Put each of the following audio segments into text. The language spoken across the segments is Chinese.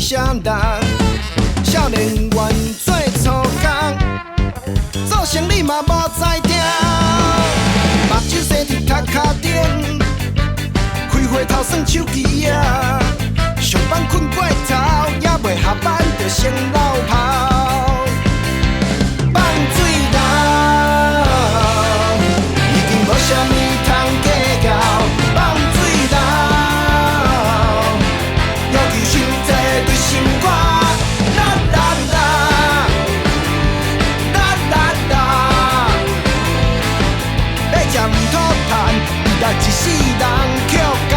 啥人？少年愿做粗工，做生理嘛无在听。目睭洗伫头壳顶，开会头算手机啊。上班困过头，也未下班就先落跑。放水人，已经无啥物通计较。放水人，要求伤济对心肝。啦啦啦，啦啦啦，要吃毋吐痰，未来一世人捡干。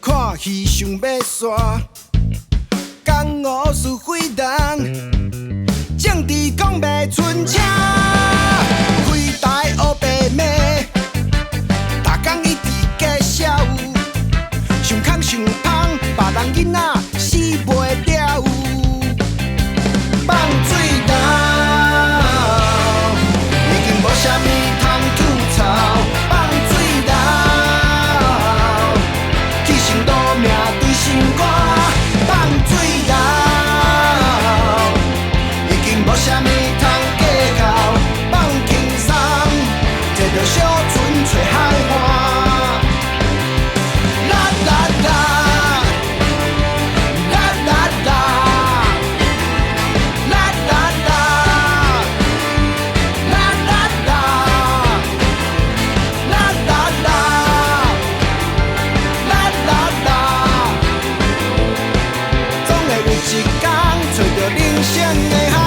看戏想要煞，江湖是非人，政治讲袂出声，开台黑白骂，逐工一直假笑，想空想芳，别人囡仔死袂了。放水人，已经无啥物通吐槽。放水人。命对心肝，放水人，已经无啥物通计较，放轻松，摕着小船找海岸。啦啦啦，啦啦啦，啦啦啦，啦啦啦，啦啦啦，啦啦啦。总会有一天找到人生的海。